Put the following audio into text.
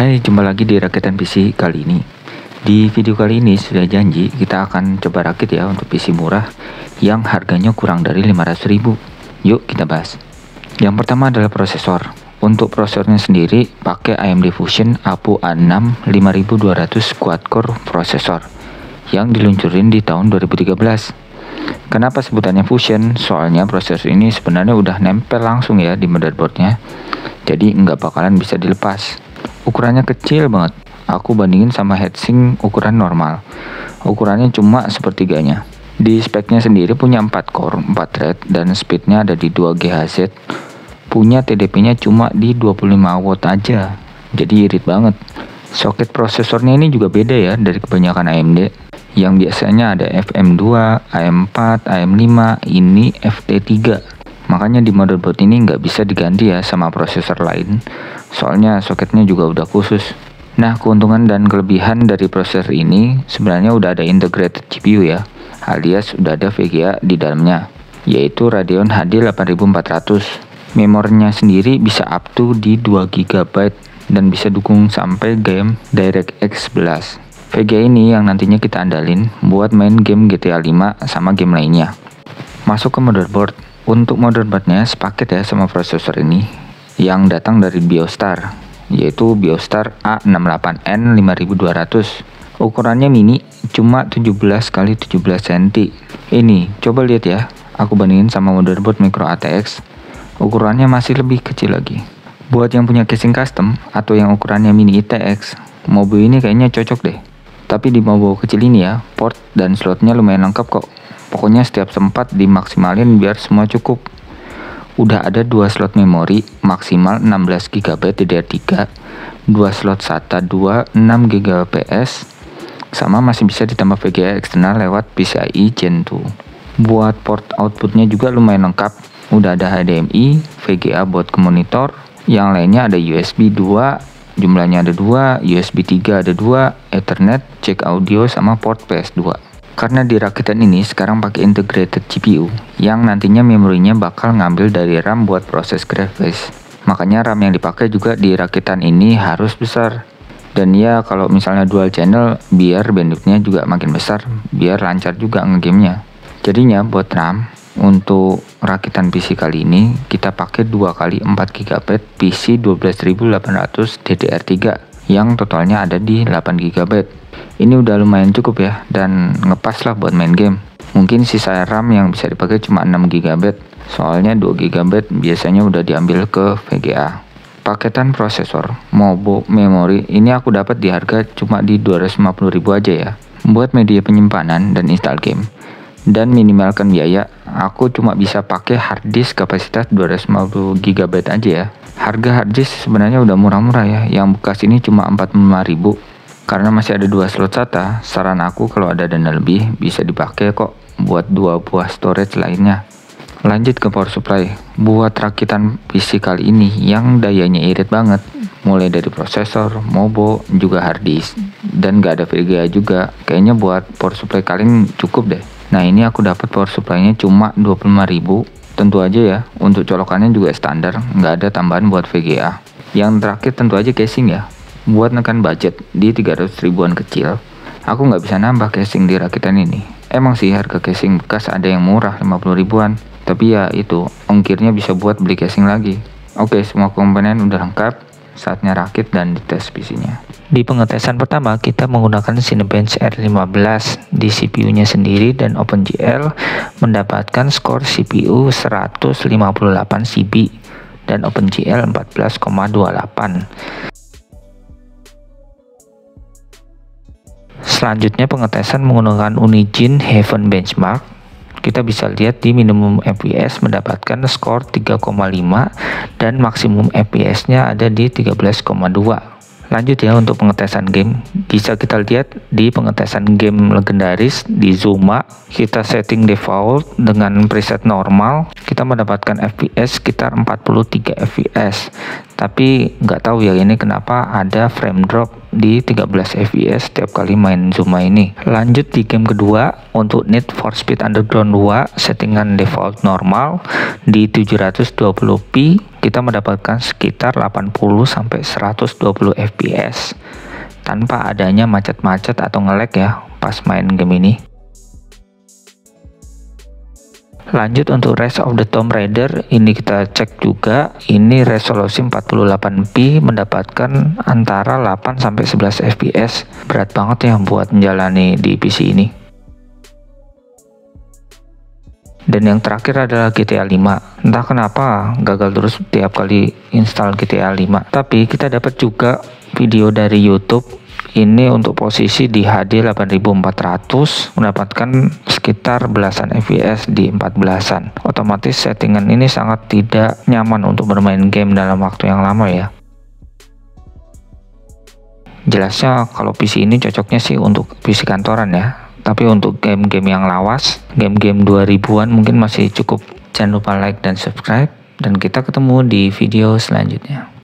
Hai, jumpa lagi di Rakitan PC kali ini. Di video kali ini sudah janji kita akan coba rakit ya untuk PC murah yang harganya kurang dari 500.000. Yuk kita bahas. Yang pertama adalah prosesor. Untuk prosesornya sendiri pakai AMD Fusion APU A6 5200 quad-core prosesor yang diluncurin di tahun 2013. Kenapa sebutannya Fusion? Soalnya prosesor ini sebenarnya udah nempel langsung ya di motherboardnya, jadi nggak bakalan bisa dilepas. Ukurannya kecil banget. Aku bandingin sama heatsink ukuran normal. Ukurannya cuma sepertiganya. Di speknya sendiri punya 4 core, 4 thread, dan speednya ada di 2 GHz. Punya TDP-nya cuma di 25 watt aja. Jadi irit banget. Soket prosesornya ini juga beda ya dari kebanyakan AMD. Yang biasanya ada FM2, AM4, AM5, ini FT3. Makanya di motherboard ini nggak bisa diganti ya sama prosesor lain, soalnya soketnya juga udah khusus. Nah, keuntungan dan kelebihan dari prosesor ini sebenarnya udah ada integrated GPU ya, alias udah ada VGA di dalamnya, yaitu Radeon HD 8400. Memorinya sendiri bisa up to di 2 GB dan bisa dukung sampai game DirectX 11. VGA ini yang nantinya kita andalin buat main game GTA 5 sama game lainnya. Masuk ke motherboard. Untuk motherboardnya sepaket ya sama prosesor ini yang datang dari Biostar, yaitu Biostar A68N 5200. Ukurannya mini, cuma 17x17 cm. Ini coba lihat ya, aku bandingin sama motherboard micro ATX, ukurannya masih lebih kecil lagi. Buat yang punya casing custom atau yang ukurannya mini ITX, Mobo ini kayaknya cocok deh. Tapi di Mobo kecil ini ya, port dan slotnya lumayan lengkap kok. Pokoknya setiap sempat dimaksimalin biar semua cukup. Udah ada 2 slot memori maksimal 16 GB DDR3, 2 slot SATA 2 6 GBps, sama masih bisa ditambah VGA eksternal lewat PCIe Gen 2. Buat port outputnya juga lumayan lengkap. Udah ada HDMI, VGA buat ke monitor, yang lainnya ada USB 2, jumlahnya ada 2, USB 3 ada 2, Ethernet, jack audio, sama port PS2. Karena di rakitan ini sekarang pakai integrated GPU yang nantinya memorinya bakal ngambil dari RAM buat proses grafis. Makanya RAM yang dipakai juga di rakitan ini harus besar. Dan ya kalau misalnya dual channel biar bandwidthnya juga makin besar, biar lancar juga ngegamenya. Jadinya buat RAM untuk rakitan PC kali ini kita pakai 2x4 GB PC 12800 DDR3 yang totalnya ada di 8 GB. Ini udah lumayan cukup ya, dan ngepas lah buat main game. Mungkin sisa RAM yang bisa dipakai cuma 6 GB, soalnya 2 GB biasanya udah diambil ke VGA. Paketan prosesor, Mobo, memori, ini aku dapat di harga cuma di 250.000 aja ya. Buat media penyimpanan dan install game, dan minimalkan biaya, aku cuma bisa pakai harddisk kapasitas 250 GB aja ya. Harga harddisk sebenarnya udah murah-murah ya, yang bekas ini cuma 45.000. Karena masih ada 2 slot SATA, saran aku kalau ada dana lebih bisa dipakai kok buat 2 buah storage lainnya. Lanjut ke power supply. Buat rakitan PC kali ini yang dayanya irit banget, mulai dari prosesor, Mobo, juga hard disk, dan gak ada VGA juga. Kayaknya buat power supply kalian cukup deh. Nah, ini aku dapat power supply-nya cuma 25.000. Tentu aja ya, untuk colokannya juga standar, nggak ada tambahan buat VGA. Yang terakhir tentu aja casing ya. Buat nekan budget di 300 ribuan kecil, aku nggak bisa nambah casing di rakitan ini. Emang sih harga casing bekas ada yang murah 50 ribuan, tapi ya itu ongkirnya bisa buat beli casing lagi. Oke, semua komponen udah lengkap, saatnya rakit dan dites PC-nya. Di pengetesan pertama kita menggunakan Cinebench R15 di CPU-nya sendiri, dan OpenGL mendapatkan skor CPU 158 CP dan OpenGL 14,28. Selanjutnya pengetesan menggunakan Unigine Heaven Benchmark. Kita bisa lihat di minimum FPS mendapatkan skor 3,5 dan maksimum FPS-nya ada di 13,2. Lanjut ya untuk pengetesan game. Bisa kita lihat di pengetesan game legendaris di Zuma, kita setting default dengan preset normal, kita mendapatkan FPS sekitar 43 FPS. Tapi nggak tahu ya ini kenapa ada frame drop di 13 fps setiap kali main Zuma ini. Lanjut di game kedua, untuk Need for Speed Underground 2 settingan default normal di 720p kita mendapatkan sekitar 80-120 fps tanpa adanya macet-macet atau nge-lag ya pas main game ini. Lanjut untuk Rise of the Tomb Raider, ini kita cek juga, ini resolusi 48p mendapatkan antara 8-11 fps. Berat banget ya buat menjalani di PC ini. Dan yang terakhir adalah GTA 5. Entah kenapa gagal terus tiap kali install GTA 5. Tapi kita dapat juga video dari YouTube. Ini untuk posisi di HD 8400 mendapatkan sekitar belasan fps di 14-an. Otomatis settingan ini sangat tidak nyaman untuk bermain game dalam waktu yang lama ya. Jelasnya kalau PC ini cocoknya sih untuk PC kantoran ya. Tapi untuk game-game yang lawas, game-game 2000-an mungkin masih cukup. Jangan lupa like dan subscribe, dan kita ketemu di video selanjutnya.